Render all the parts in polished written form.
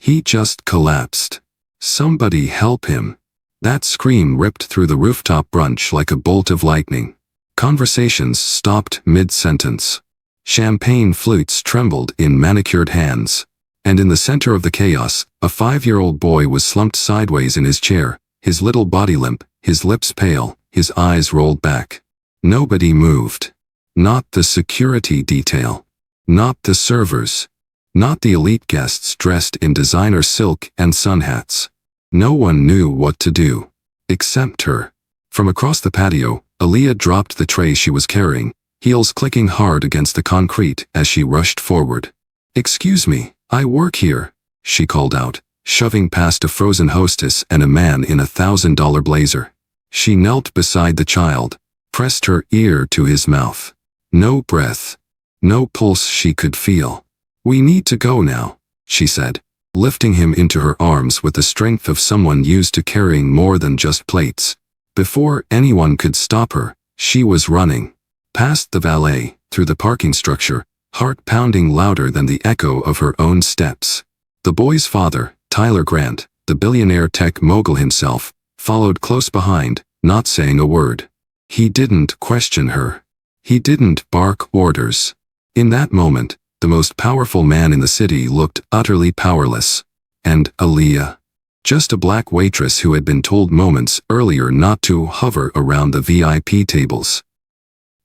He just collapsed. Somebody help him. That scream ripped through the rooftop brunch like a bolt of lightning. Conversations stopped mid-sentence. Champagne flutes trembled in manicured hands. And in the center of the chaos, a 5-year-old boy was slumped sideways in his chair, his little body limp, his lips pale, his eyes rolled back. Nobody moved. Not the security detail. Not the servers. Not the elite guests dressed in designer silk and sun hats. No one knew what to do. Except her. From across the patio, Aaliyah dropped the tray she was carrying, heels clicking hard against the concrete as she rushed forward. "Excuse me, I work here," she called out, shoving past a frozen hostess and a man in a $1,000 blazer. She knelt beside the child, pressed her ear to his mouth. No breath. No pulse she could feel. "We need to go now," she said, lifting him into her arms with the strength of someone used to carrying more than just plates. Before anyone could stop her, she was running. Past the valet, through the parking structure, heart pounding louder than the echo of her own steps. The boy's father, Tyler Grant, the billionaire tech mogul himself, followed close behind, not saying a word. He didn't question her. He didn't bark orders. In that moment, the most powerful man in the city looked utterly powerless. And Aaliyah. Just a black waitress who had been told moments earlier not to hover around the VIP tables.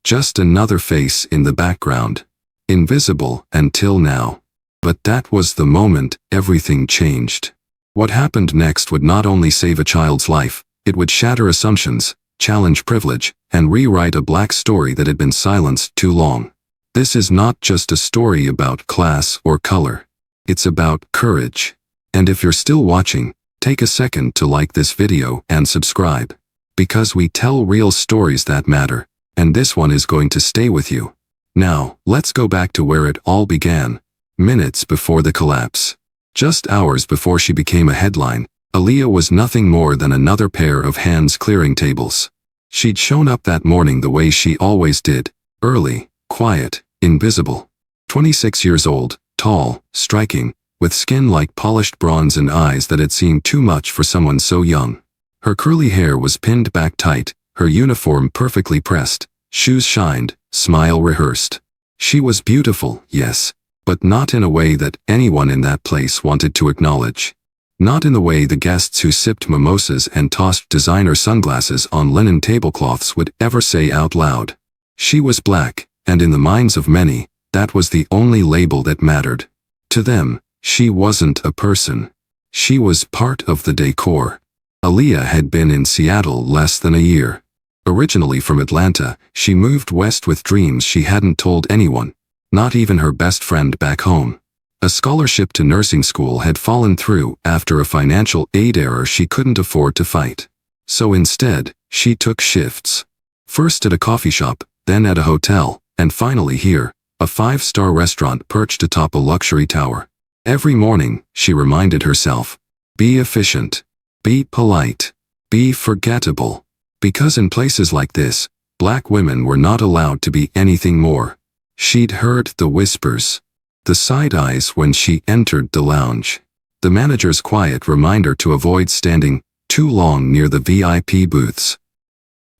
Just another face in the background. Invisible until now. But that was the moment everything changed. What happened next would not only save a child's life, it would shatter assumptions, challenge privilege, and rewrite a black story that had been silenced too long. This is not just a story about class or color. It's about courage. And if you're still watching, take a second to like this video and subscribe. Because we tell real stories that matter, and this one is going to stay with you. Now, let's go back to where it all began. Minutes before the collapse. Just hours before she became a headline, Aaliyah was nothing more than another pair of hands clearing tables. She'd shown up that morning the way she always did, early, quiet, invisible. 26 years old, tall, striking, with skin like polished bronze and eyes that had seen too much for someone so young. Her curly hair was pinned back tight, her uniform perfectly pressed, shoes shined, smile rehearsed. She was beautiful, yes, but not in a way that anyone in that place wanted to acknowledge. Not in the way the guests who sipped mimosas and tossed designer sunglasses on linen tablecloths would ever say out loud. She was black, and in the minds of many, that was the only label that mattered. To them, she wasn't a person. She was part of the decor. Aaliyah had been in Seattle less than a year. Originally from Atlanta, she moved west with dreams she hadn't told anyone, not even her best friend back home. A scholarship to nursing school had fallen through after a financial aid error she couldn't afford to fight. So instead, she took shifts. First at a coffee shop, then at a hotel, and finally here, a 5-star restaurant perched atop a luxury tower. Every morning, she reminded herself, be efficient, be polite, be forgettable. Because in places like this, black women were not allowed to be anything more. She'd heard the whispers, the side eyes when she entered the lounge, the manager's quiet reminder to avoid standing too long near the VIP booths.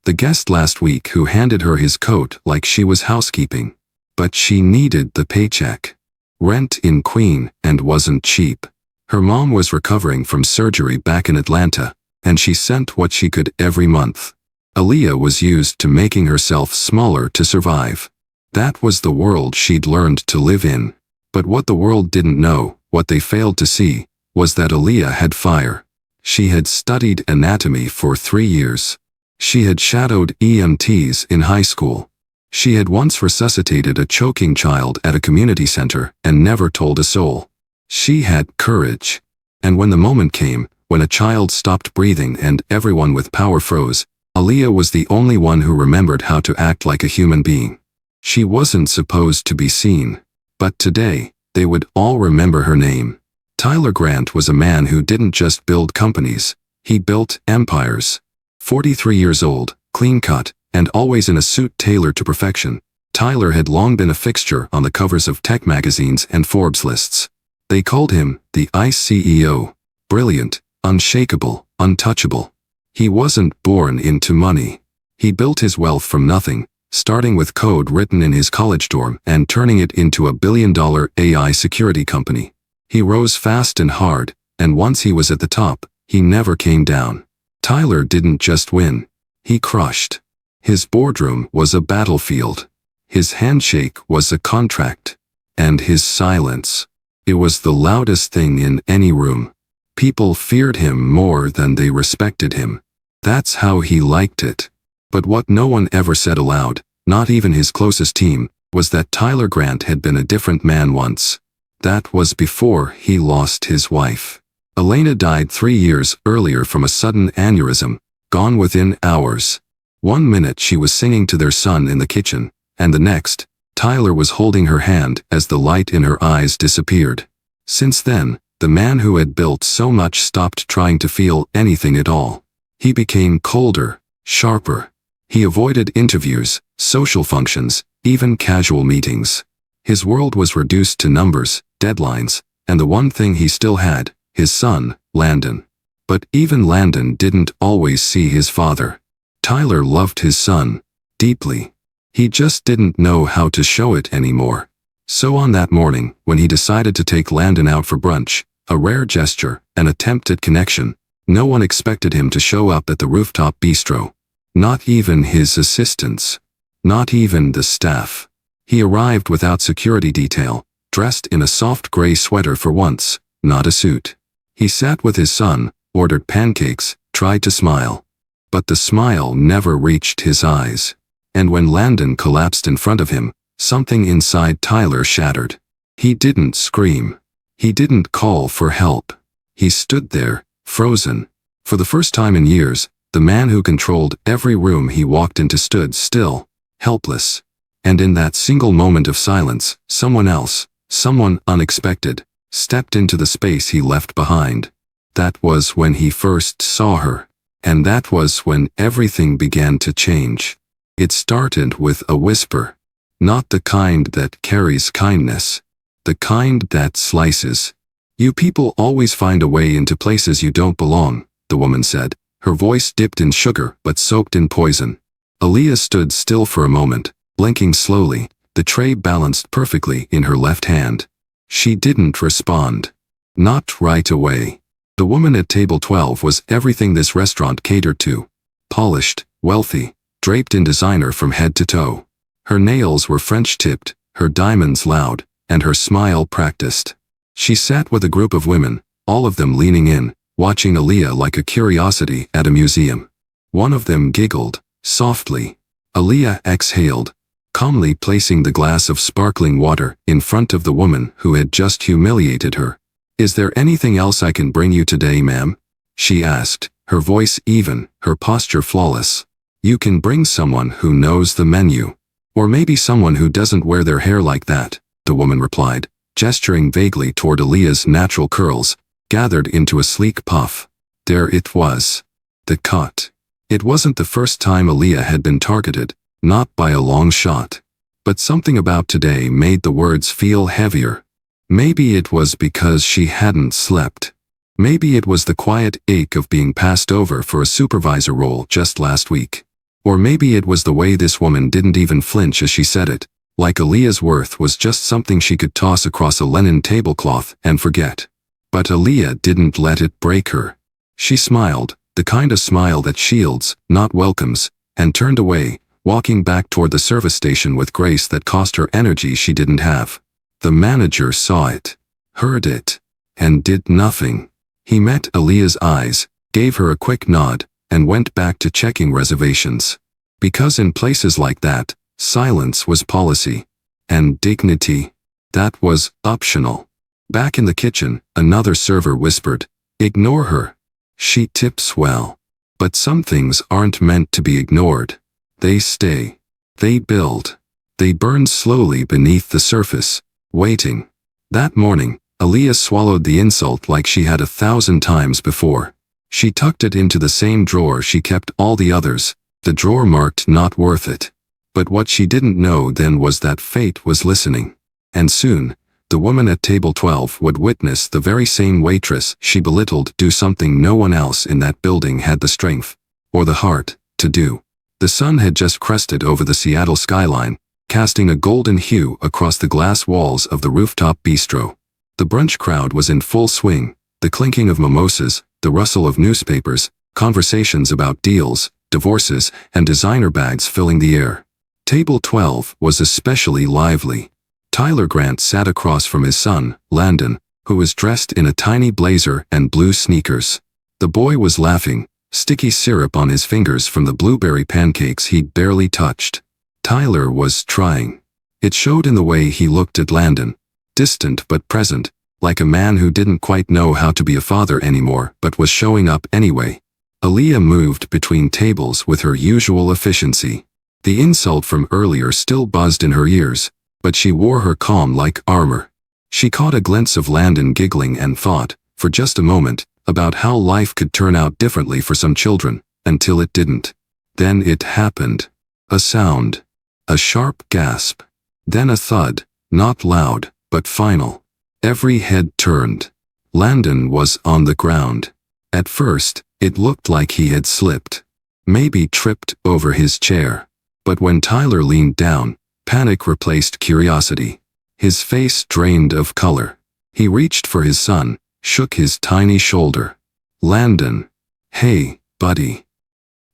The guest last week who handed her his coat like she was housekeeping. But she needed the paycheck. Rent in Queen and wasn't cheap. Her mom was recovering from surgery back in Atlanta, and she sent what she could every month. Aaliyah was used to making herself smaller to survive. That was the world she'd learned to live in. But what the world didn't know, what they failed to see, was that Aaliyah had fire. She had studied anatomy for 3 years. She had shadowed EMTs in high school. She had once resuscitated a choking child at a community center and never told a soul. She had courage. And when the moment came, when a child stopped breathing and everyone with power froze, Aaliyah was the only one who remembered how to act like a human being. She wasn't supposed to be seen. But today, they would all remember her name. Tyler Grant was a man who didn't just build companies, he built empires. 43 years old, clean-cut, and always in a suit tailored to perfection, Tyler had long been a fixture on the covers of tech magazines and Forbes lists. They called him the Ice CEO. Brilliant, unshakable, untouchable. He wasn't born into money. He built his wealth from nothing, starting with code written in his college dorm and turning it into a billion-dollar AI security company. He rose fast and hard, and once he was at the top, he never came down. Tyler didn't just win. He crushed. His boardroom was a battlefield. His handshake was a contract. And his silence. It was the loudest thing in any room. People feared him more than they respected him. That's how he liked it. But what no one ever said aloud, not even his closest team, was that Tyler Grant had been a different man once. That was before he lost his wife. Elena died 3 years earlier from a sudden aneurysm, gone within hours. 1 minute she was singing to their son in the kitchen, and the next, Tyler was holding her hand as the light in her eyes disappeared. Since then, the man who had built so much stopped trying to feel anything at all. He became colder, sharper. He avoided interviews, social functions, even casual meetings. His world was reduced to numbers, deadlines, and the one thing he still had, his son, Landon. But even Landon didn't always see his father. Tyler loved his son, deeply. He just didn't know how to show it anymore. So on that morning, when he decided to take Landon out for brunch, a rare gesture, an attempt at connection, no one expected him to show up at the rooftop bistro. Not even his assistants. Not even the staff. He arrived without security detail, dressed in a soft gray sweater for once, not a suit. He sat with his son, ordered pancakes, tried to smile. But the smile never reached his eyes. And when Landon collapsed in front of him, something inside Tyler shattered. He didn't scream. He didn't call for help. He stood there, frozen. For the first time in years, the man who controlled every room he walked into stood still, helpless. And in that single moment of silence, someone else, someone unexpected, stepped into the space he left behind. That was when he first saw her. And that was when everything began to change. It started with a whisper. Not the kind that carries kindness. The kind that slices. "You people always find a way into places you don't belong," the woman said, her voice dipped in sugar but soaked in poison. Aaliyah stood still for a moment, blinking slowly, the tray balanced perfectly in her left hand. She didn't respond. Not right away. The woman at table 12 was everything this restaurant catered to. Polished, wealthy, draped in designer from head to toe. Her nails were French-tipped, her diamonds loud, and her smile practiced. She sat with a group of women, all of them leaning in, watching Aaliyah like a curiosity at a museum. One of them giggled, softly. Aaliyah exhaled, calmly placing the glass of sparkling water in front of the woman who had just humiliated her. "Is there anything else I can bring you today, ma'am?" she asked, her voice even, her posture flawless. "You can bring someone who knows the menu. Or maybe someone who doesn't wear their hair like that," the woman replied, gesturing vaguely toward Aaliyah's natural curls, gathered into a sleek puff. There it was. The cut. It wasn't the first time Aaliyah had been targeted, not by a long shot. But something about today made the words feel heavier. Maybe it was because she hadn't slept. Maybe it was the quiet ache of being passed over for a supervisor role just last week. Or maybe it was the way this woman didn't even flinch as she said it, like Aaliyah's worth was just something she could toss across a linen tablecloth and forget. But Aaliyah didn't let it break her. She smiled, the kind of smile that shields, not welcomes, and turned away, walking back toward the service station with grace that cost her energy she didn't have. The manager saw it, heard it, and did nothing. He met Aaliyah's eyes, gave her a quick nod, and went back to checking reservations. Because in places like that, silence was policy. And dignity, that was optional. Back in the kitchen, another server whispered, "Ignore her. She tips well." But some things aren't meant to be ignored. They stay. They build. They burn slowly beneath the surface, waiting. That morning, Aaliyah swallowed the insult like she had 1,000 times before. She tucked it into the same drawer she kept all the others, the drawer marked "not worth it." But what she didn't know then was that fate was listening. And soon, The woman at table 12 would witness the very same waitress she belittled do something no one else in that building had the strength, or the heart, to do. The sun had just crested over the Seattle skyline, casting a golden hue across the glass walls of the rooftop bistro. The brunch crowd was in full swing, the clinking of mimosas, the rustle of newspapers, conversations about deals, divorces, and designer bags filling the air. Table 12 was especially lively. Tyler Grant sat across from his son, Landon, who was dressed in a tiny blazer and blue sneakers. The boy was laughing, sticky syrup on his fingers from the blueberry pancakes he'd barely touched. Tyler was trying. It showed in the way he looked at Landon, distant but present, like a man who didn't quite know how to be a father anymore but was showing up anyway. Aaliyah moved between tables with her usual efficiency. The insult from earlier still buzzed in her ears, but she wore her calm like armor. She caught a glimpse of Landon giggling and thought, for just a moment, about how life could turn out differently for some children, until it didn't. Then it happened. A sound. A sharp gasp. Then a thud, not loud, but final. Every head turned. Landon was on the ground. At first, it looked like he had slipped. Maybe tripped over his chair. But when Tyler leaned down, panic replaced curiosity. His face drained of color. He reached for his son, shook his tiny shoulder. Landon. Hey, buddy.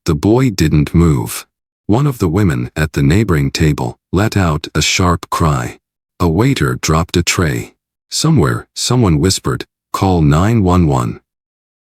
The boy didn't move. One of the women at the neighboring table let out a sharp cry. A waiter dropped a tray. Somewhere, someone whispered, "Call 911."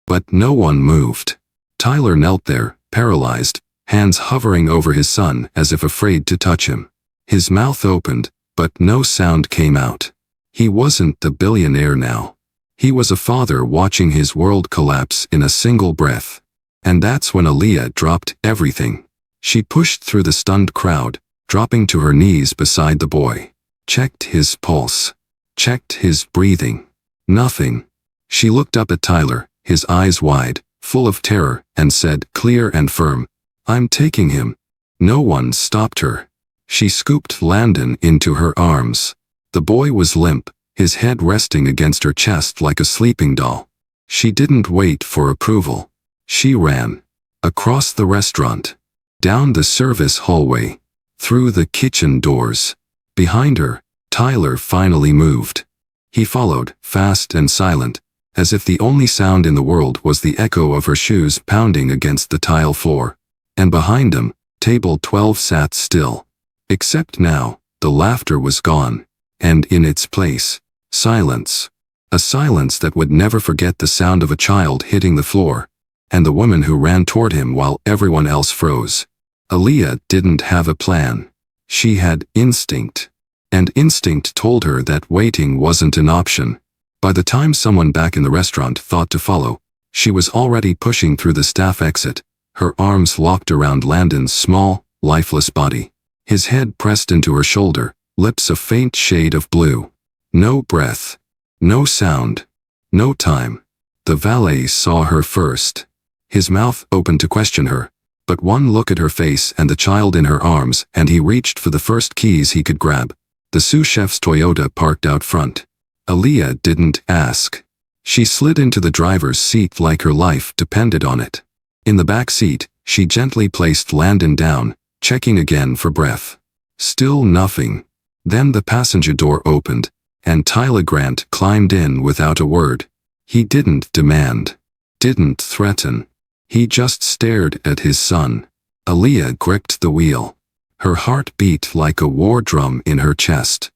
But no one moved. Tyler knelt there, paralyzed, hands hovering over his son as if afraid to touch him. His mouth opened, but no sound came out. He wasn't the billionaire now. He was a father watching his world collapse in a single breath. And that's when Aaliyah dropped everything. She pushed through the stunned crowd, dropping to her knees beside the boy. Checked his pulse. Checked his breathing. Nothing. She looked up at Tyler, his eyes wide, full of terror, and said, clear and firm, "I'm taking him." No one stopped her. She scooped Landon into her arms. The boy was limp, his head resting against her chest like a sleeping doll. She didn't wait for approval. She ran. Across the restaurant. Down the service hallway. Through the kitchen doors. Behind her, Tyler finally moved. He followed, fast and silent, as if the only sound in the world was the echo of her shoes pounding against the tile floor. And behind him, table 12 sat still. Except now, the laughter was gone. And in its place, silence. A silence that would never forget the sound of a child hitting the floor, and the woman who ran toward him while everyone else froze. Aaliyah didn't have a plan. She had instinct. And instinct told her that waiting wasn't an option. By the time someone back in the restaurant thought to follow, she was already pushing through the staff exit, her arms locked around Landon's small, lifeless body. His head pressed into her shoulder, lips a faint shade of blue. No breath. No sound. No time. The valet saw her first. His mouth opened to question her, but one look at her face and the child in her arms, and he reached for the first keys he could grab. The sous chef's Toyota parked out front. Aaliyah didn't ask. She slid into the driver's seat like her life depended on it. In the back seat, she gently placed Landon down, checking again for breath. Still nothing. Then the passenger door opened, and Tyler Grant climbed in without a word. He didn't demand. Didn't threaten. He just stared at his son. Aaliyah gripped the wheel. Her heart beat like a war drum in her chest.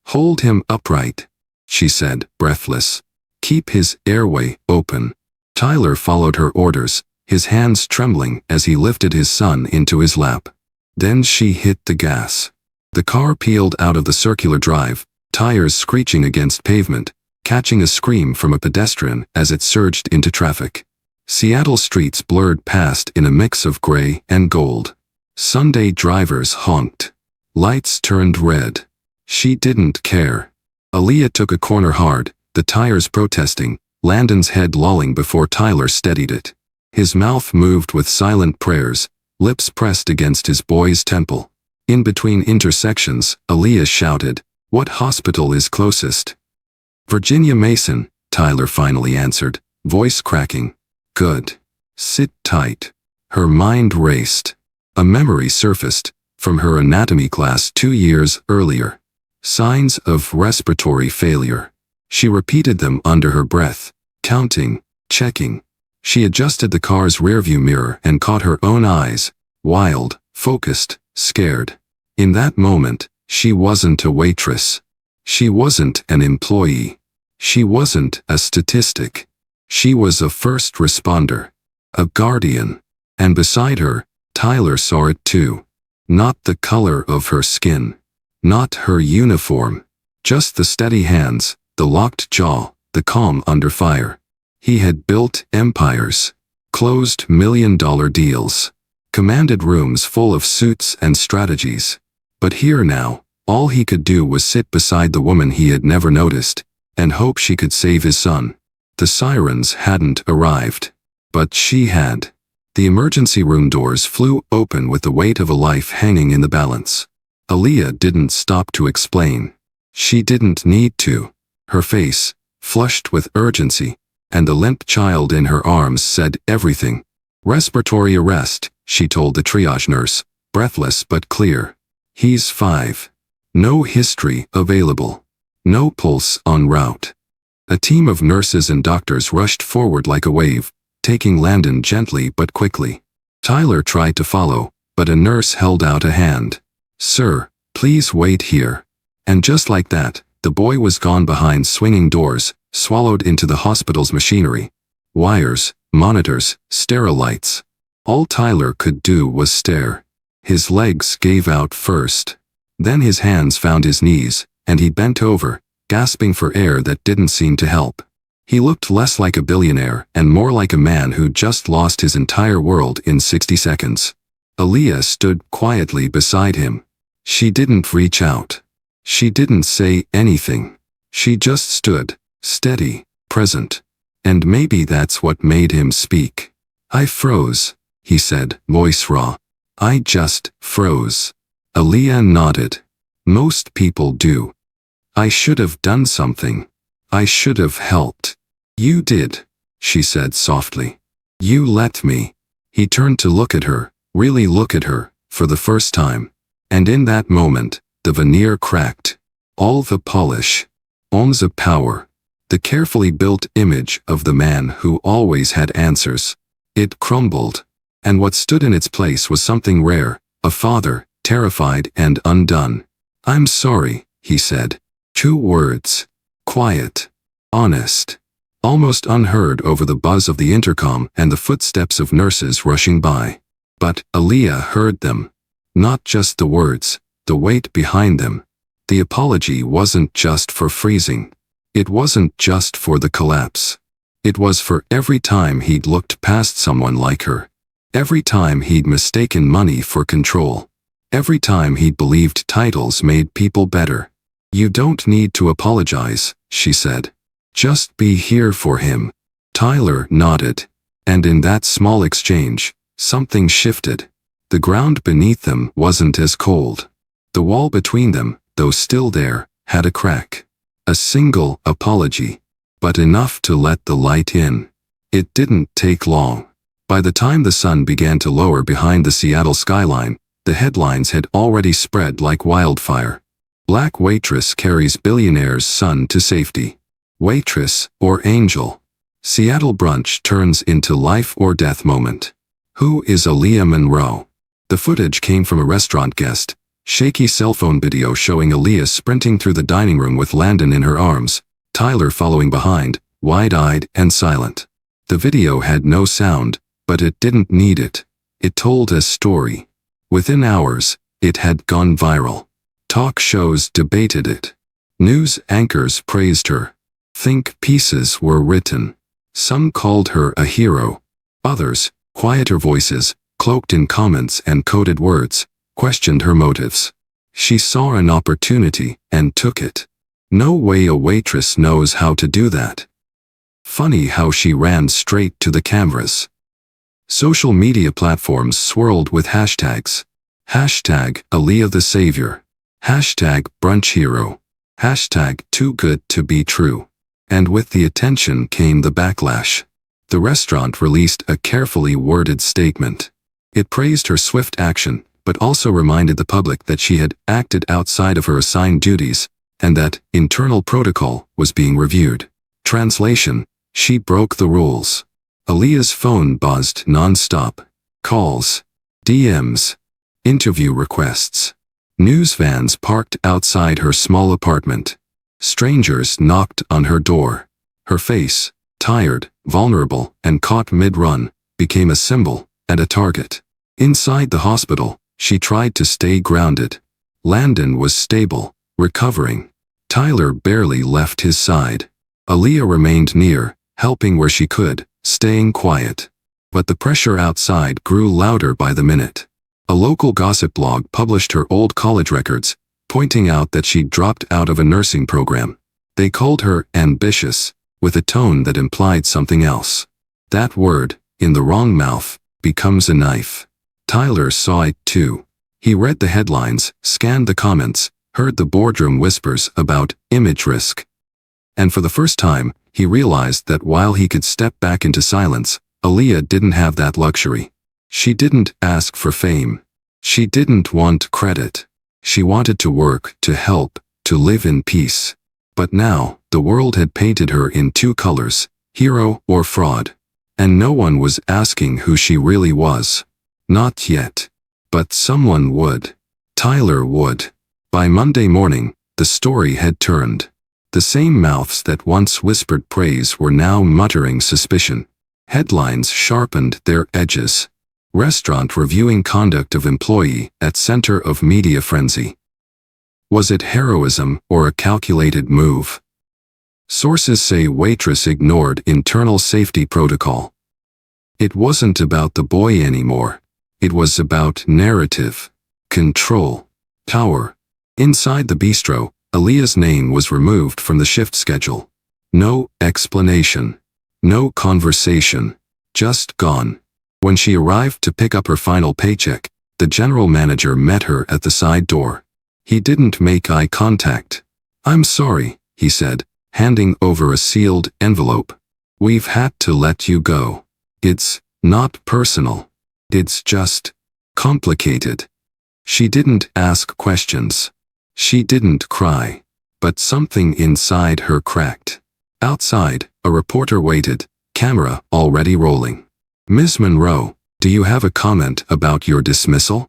"Hold him upright," she said, breathless. "Keep his airway open." Tyler followed her orders, his hands trembling as he lifted his son into his lap. Then she hit the gas. The car peeled out of the circular drive, tires screeching against pavement, catching a scream from a pedestrian as it surged into traffic. Seattle streets blurred past in a mix of gray and gold. Sunday drivers honked. Lights turned red. She didn't care. Aaliyah took a corner hard, the tires protesting, Landon's head lolling before Tyler steadied it. His mouth moved with silent prayers, lips pressed against his boy's temple. In between intersections, Aaliyah shouted, What hospital is closest? Virginia Mason, Tyler finally answered, voice cracking. Good. Sit tight. Her mind raced. A memory surfaced from her anatomy class 2 years earlier. Signs of respiratory failure. She repeated them under her breath, counting, checking. She adjusted the car's rearview mirror and caught her own eyes, wild, focused, scared. In that moment, she wasn't a waitress. She wasn't an employee. She wasn't a statistic. She was a first responder, a guardian. And beside her, Tyler saw it too. Not the color of her skin. Not her uniform. Just the steady hands, the locked jaw, the calm under fire. He had built empires, closed million-dollar deals, commanded rooms full of suits and strategies. But here now, all he could do was sit beside the woman he had never noticed, and hope she could save his son. The sirens hadn't arrived. But she had. The emergency room doors flew open with the weight of a life hanging in the balance. Aaliyah didn't stop to explain. She didn't need to. Her face, flushed with urgency, and the limp child in her arms said everything. Respiratory arrest, she told the triage nurse, breathless but clear. He's 5. No history available. No pulse en route. A team of nurses and doctors rushed forward like a wave, taking Landon gently but quickly. Tyler tried to follow, but a nurse held out a hand. Sir, please wait here. And just like that, the boy was gone behind swinging doors, swallowed into the hospital's machinery. Wires, monitors, sterile lights. All Tyler could do was stare. His legs gave out first. Then his hands found his knees, and he bent over, gasping for air that didn't seem to help. He looked less like a billionaire and more like a man who just lost his entire world in 60 seconds. Aaliyah stood quietly beside him. She didn't reach out. She didn't say anything. She just stood, steady, present. And maybe that's what made him speak. I froze, he said, voice raw. I just froze. Aaliyah nodded. Most people do. I should have done something. I should have helped. You did, she said softly. You let me. He turned to look at her, really look at her, for the first time. And in that moment, the veneer cracked. All the polish. All the power. The carefully built image of the man who always had answers. It crumbled. And what stood in its place was something rare, a father, terrified and undone. I'm sorry, he said. 2 words. Quiet. Honest. Almost unheard over the buzz of the intercom and the footsteps of nurses rushing by. But Aaliyah heard them. Not just the words, the weight behind them. The apology wasn't just for freezing. It wasn't just for the collapse. It was for every time he'd looked past someone like her. Every time he'd mistaken money for control. Every time he'd believed titles made people better. You don't need to apologize, she said. Just be here for him. Tyler nodded. And in that small exchange, something shifted. The ground beneath them wasn't as cold. The wall between them, though still there, had a crack. A single apology. But enough to let the light in. It didn't take long. By the time the sun began to lower behind the Seattle skyline, the headlines had already spread like wildfire. Black waitress carries billionaire's son to safety. Waitress or angel. Seattle brunch turns into life or death moment. Who is Aaliyah Monroe? The footage came from a restaurant guest. Shaky cell phone video showing Aaliyah sprinting through the dining room with Landon in her arms, Tyler following behind, wide-eyed and silent. The video had no sound, but it didn't need it. It told a story. Within hours, it had gone viral. Talk shows debated it. News anchors praised her. Think pieces were written. Some called her a hero. Others, quieter voices, cloaked in comments and coded words, questioned her motives. She saw an opportunity and took it. No way a waitress knows how to do that. Funny how she ran straight to the cameras. Social media platforms swirled with hashtags. Hashtag Aaliyah the Savior. Hashtag Brunch Hero. #too good to be true. And with the attention came the backlash. The restaurant released a carefully worded statement. It praised her swift action, but also reminded the public that she had acted outside of her assigned duties, and that internal protocol was being reviewed. Translation: she broke the rules. Aaliyah's phone buzzed non-stop. Calls, DMs, interview requests. News vans parked outside her small apartment. Strangers knocked on her door. Her face, tired, vulnerable, and caught mid-run, became a symbol and a target. Inside the hospital, she tried to stay grounded. Landon was stable, recovering. Tyler barely left his side. Aaliyah remained near, helping where she could, staying quiet. But the pressure outside grew louder by the minute. A local gossip blog published her old college records, pointing out that she'd dropped out of a nursing program. They called her ambitious, with a tone that implied something else. That word, in the wrong mouth, becomes a knife. Tyler saw it too. He read the headlines, scanned the comments, heard the boardroom whispers about image risk. And for the first time, he realized that while he could step back into silence, Aaliyah didn't have that luxury. She didn't ask for fame. She didn't want credit. She wanted to work, to help, to live in peace. But now, the world had painted her in two colors, hero or fraud. And no one was asking who she really was. Not yet. But someone would. Tyler would. By Monday morning, the story had turned. The same mouths that once whispered praise were now muttering suspicion. Headlines sharpened their edges. Restaurant reviewing conduct of employee at center of media frenzy. Was it heroism or a calculated move? Sources say Waitress ignored internal safety protocol. It wasn't about the boy anymore. It was about narrative, control, power. Inside the bistro, Aaliyah's name was removed from the shift schedule. No explanation. No conversation. Just gone. When she arrived to pick up her final paycheck, the general manager met her at the side door. He didn't make eye contact. "I'm sorry," he said, handing over a sealed envelope. "We've had to let you go. It's not personal. It's just complicated." She didn't ask questions. She didn't cry. But something inside her cracked. Outside, a reporter waited, camera already rolling. "Ms. Monroe, do you have a comment about your dismissal?"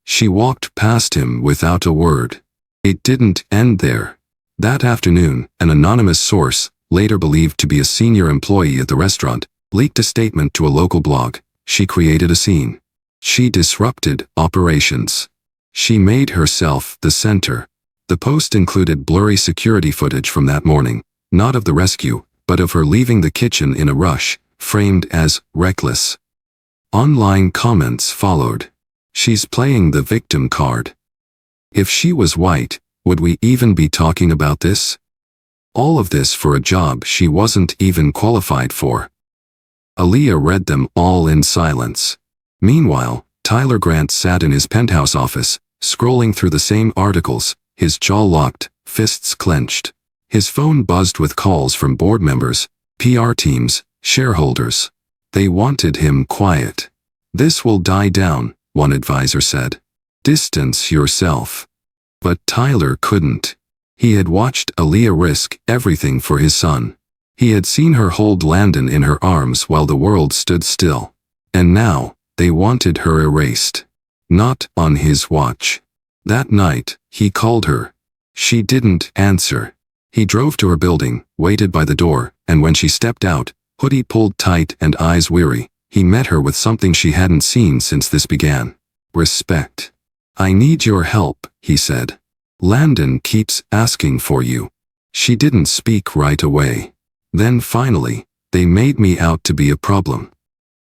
She walked past him without a word. It didn't end there. That afternoon, an anonymous source, later believed to be a senior employee at the restaurant, leaked a statement to a local blog. She created a scene. She disrupted operations. She made herself the center. The post included blurry security footage from that morning, not of the rescue, but of her leaving the kitchen in a rush, framed as reckless. Online comments followed. "She's playing the victim card. If she was white, would we even be talking about this? All of this for a job she wasn't even qualified for." Aaliyah read them all in silence. Meanwhile, Tyler Grant sat in his penthouse office, scrolling through the same articles, his jaw locked, fists clenched. His phone buzzed with calls from board members, PR teams, shareholders. They wanted him quiet. "This will die down," one advisor said. "Distance yourself." But Tyler couldn't. He had watched Aaliyah risk everything for his son. He had seen her hold Landon in her arms while the world stood still. And now, they wanted her erased. Not on his watch. That night, he called her. She didn't answer. He drove to her building, waited by the door, and when she stepped out, hoodie pulled tight and eyes weary, he met her with something she hadn't seen since this began. Respect. "I need your help," he said. "Landon keeps asking for you." She didn't speak right away. Then finally, "They made me out to be a problem."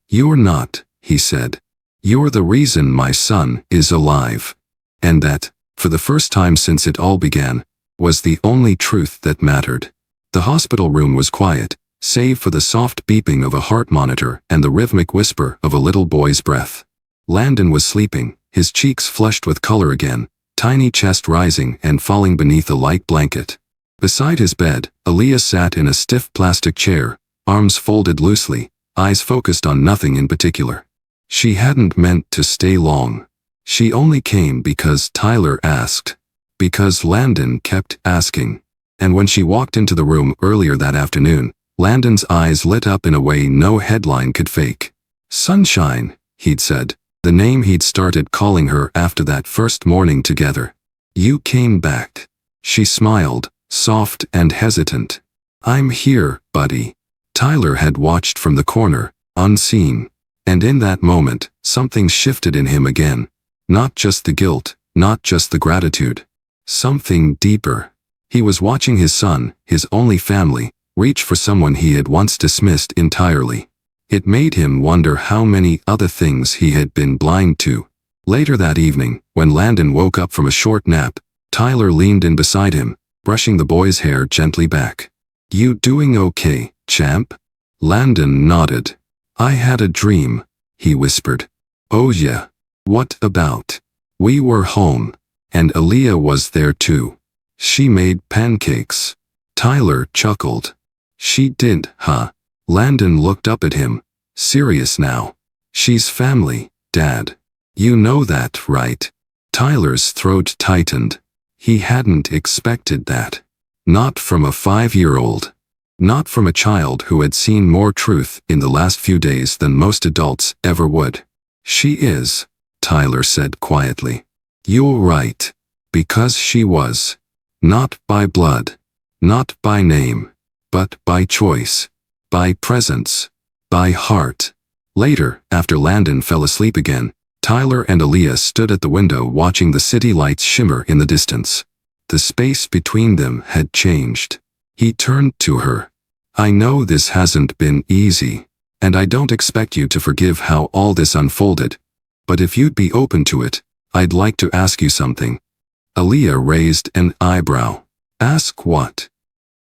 "You're not," he said. "You're the reason my son is alive." And that, for the first time since it all began, was the only truth that mattered. The hospital room was quiet, save for the soft beeping of a heart monitor and the rhythmic whisper of a little boy's breath. Landon was sleeping, his cheeks flushed with color again, tiny chest rising and falling beneath a light blanket. Beside his bed, Aaliyah sat in a stiff plastic chair, arms folded loosely, eyes focused on nothing in particular. She hadn't meant to stay long. She only came because Tyler asked. Because Landon kept asking. And when she walked into the room earlier that afternoon, Landon's eyes lit up in a way no headline could fake. Sunshine, he'd said, the name he'd started calling her after that first morning together. You came back. She smiled, soft and hesitant. I'm here, buddy. Tyler had watched from the corner, unseen. And in that moment, something shifted in him again. Not just the guilt, not just the gratitude. Something deeper. He was watching his son, his only family, reach for someone he had once dismissed entirely. It made him wonder how many other things he had been blind to. Later that evening, when Landon woke up from a short nap, Tyler leaned in beside him, brushing the boy's hair gently back. You doing okay, champ? Landon nodded. I had a dream, he whispered. Oh yeah. What about? We were home. And Aaliyah was there too. She made pancakes. Tyler chuckled. She did, huh? Landon looked up at him, serious now. She's family, Dad. You know that, right? Tyler's throat tightened. He hadn't expected that. Not from a 5-year-old. Not from a child who had seen more truth in the last few days than most adults ever would. She is, Tyler said quietly. You're right. Because she was. Not by blood. Not by name. But by choice. By presence. By heart. Later, after Landon fell asleep again, Tyler and Aaliyah stood at the window watching the city lights shimmer in the distance. The space between them had changed. He turned to her. I know this hasn't been easy, and I don't expect you to forgive how all this unfolded, but if you'd be open to it, I'd like to ask you something. Aaliyah raised an eyebrow. Ask what?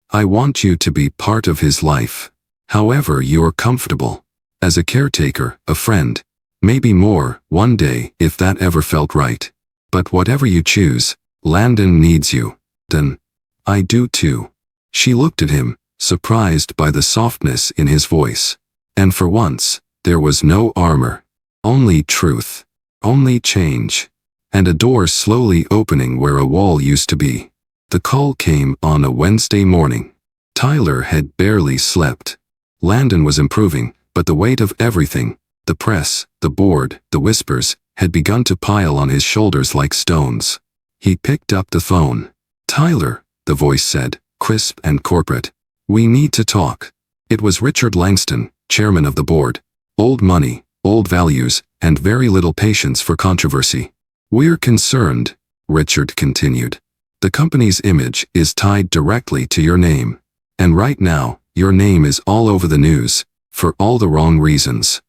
I want you to be part of his life, however you're comfortable. As a caretaker, a friend, maybe more, one day, if that ever felt right. But whatever you choose, Landon needs you. Then, I do too. She looked at him, surprised by the softness in his voice. And for once, there was no armor. Only truth. Only change. And a door slowly opening where a wall used to be. The call came on a Wednesday morning. Tyler had barely slept. Landon was improving, but the weight of everything, the press, the board, the whispers, had begun to pile on his shoulders like stones. He picked up the phone. Tyler, the voice said, crisp and corporate. We need to talk. It was Richard Langston, chairman of the board. Old money, old values, and very little patience for controversy. We're concerned, Richard continued. The company's image is tied directly to your name. And right now, your name is all over the news, for all the wrong reasons.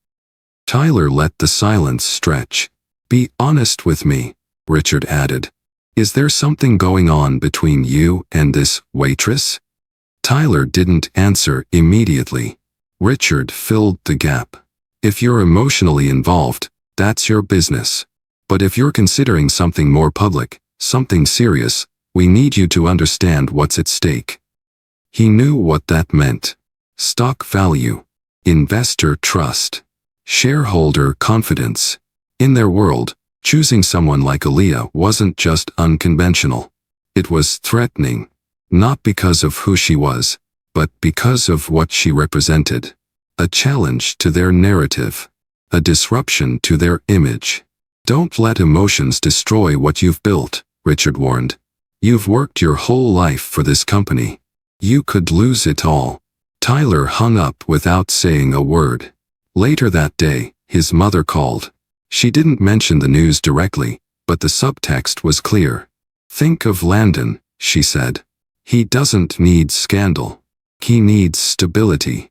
Tyler let the silence stretch. Be honest with me, Richard added. Is there something going on between you and this waitress? Tyler didn't answer immediately. Richard filled the gap. If you're emotionally involved, that's your business. But if you're considering something more public, something serious, we need you to understand what's at stake. He knew what that meant. Stock value. Investor trust. Shareholder confidence. In their world, choosing someone like Aaliyah wasn't just unconventional. It was threatening. Not because of who she was, but because of what she represented. A challenge to their narrative. A disruption to their image. Don't let emotions destroy what you've built, Richard warned. You've worked your whole life for this company. You could lose it all. Tyler hung up without saying a word. Later that day, his mother called. She didn't mention the news directly, but the subtext was clear. Think of Landon, she said. He doesn't need scandal. He needs stability.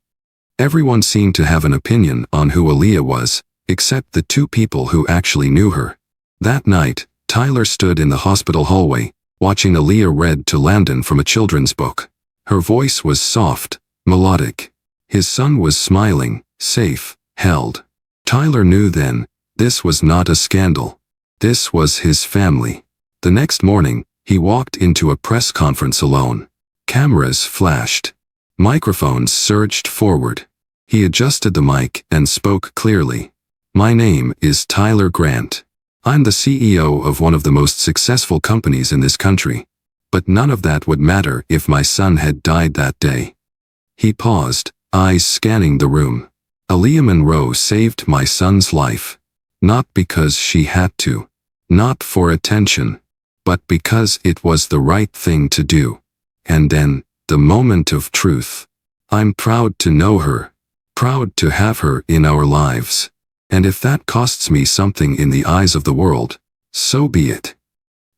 Everyone seemed to have an opinion on who Aaliyah was, except the two people who actually knew her. That night, Tyler stood in the hospital hallway, watching Aaliyah read to Landon from a children's book. Her voice was soft, melodic. His son was smiling, safe, held. Tyler knew then, this was not a scandal. This was his family. The next morning, he walked into a press conference alone. Cameras flashed. Microphones surged forward. He adjusted the mic and spoke clearly. "My name is Tyler Grant. I'm the CEO of one of the most successful companies in this country. But none of that would matter if my son had died that day." He paused, eyes scanning the room. "Aaliyah Monroe saved my son's life. Not because she had to. Not for attention. But because it was the right thing to do. And then, the moment of truth. I'm proud to know her. Proud to have her in our lives. And if that costs me something in the eyes of the world, so be it."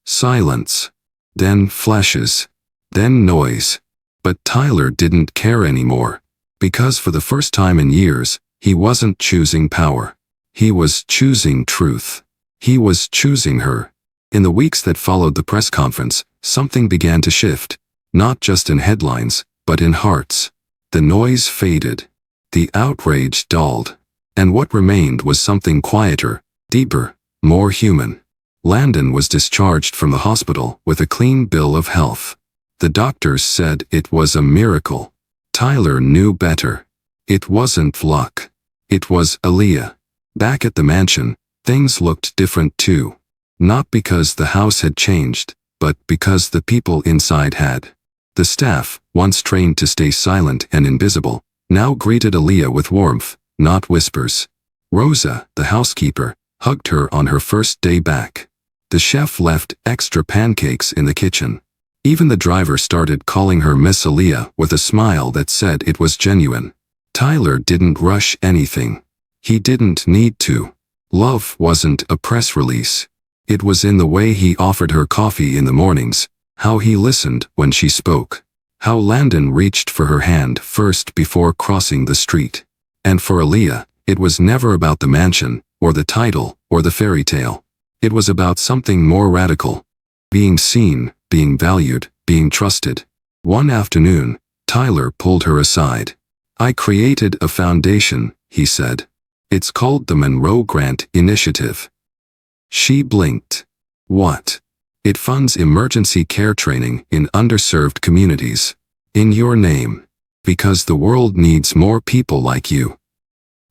Silence. Then flashes. Then noise. But Tyler didn't care anymore. Because for the first time in years, he wasn't choosing power. He was choosing truth. He was choosing her. In the weeks that followed the press conference, something began to shift. Not just in headlines, but in hearts. The noise faded. The outrage dulled. And what remained was something quieter, deeper, more human. Landon was discharged from the hospital with a clean bill of health. The doctors said it was a miracle. Tyler knew better. It wasn't luck. It was Aaliyah. Back at the mansion, things looked different too. Not because the house had changed, but because the people inside had. The staff, once trained to stay silent and invisible, now greeted Aaliyah with warmth, not whispers. Rosa, the housekeeper, hugged her on her first day back. The chef left extra pancakes in the kitchen. Even the driver started calling her Miss Aaliyah with a smile that said it was genuine. Tyler didn't rush anything. He didn't need to. Love wasn't a press release. It was in the way he offered her coffee in the mornings, how he listened when she spoke, how Landon reached for her hand first before crossing the street. And for Aaliyah, it was never about the mansion, or the title, or the fairy tale. It was about something more radical. Being seen, being valued, being trusted. One afternoon, Tyler pulled her aside. "I created a foundation," he said. "It's called the Monroe Grant Initiative." She blinked. "What?" "It funds emergency care training in underserved communities. In your name. Because the world needs more people like you."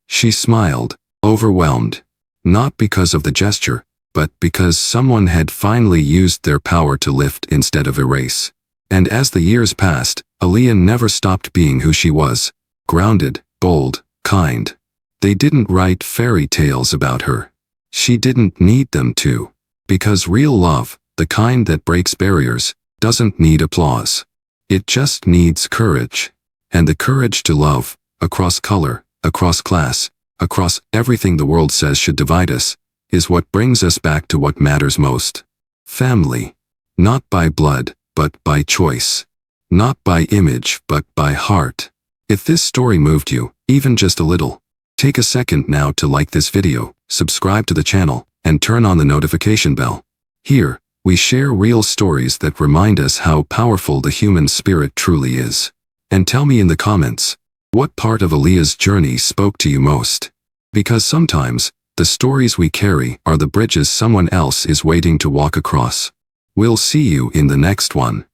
She smiled, overwhelmed. Not because of the gesture, but because someone had finally used their power to lift instead of erase. And as the years passed, Aaliyah never stopped being who she was. Grounded, bold, kind. They didn't write fairy tales about her. She didn't need them to. Because real love, the kind that breaks barriers, doesn't need applause. It just needs courage. And the courage to love, across color, across class, across everything the world says should divide us, is what brings us back to what matters most. Family. Not by blood, but by choice. Not by image, but by heart. If this story moved you, even just a little, take a second now to like this video, subscribe to the channel, and turn on the notification bell. Here, we share real stories that remind us how powerful the human spirit truly is. And tell me in the comments, what part of Aaliyah's journey spoke to you most? Because sometimes, the stories we carry are the bridges someone else is waiting to walk across. We'll see you in the next one.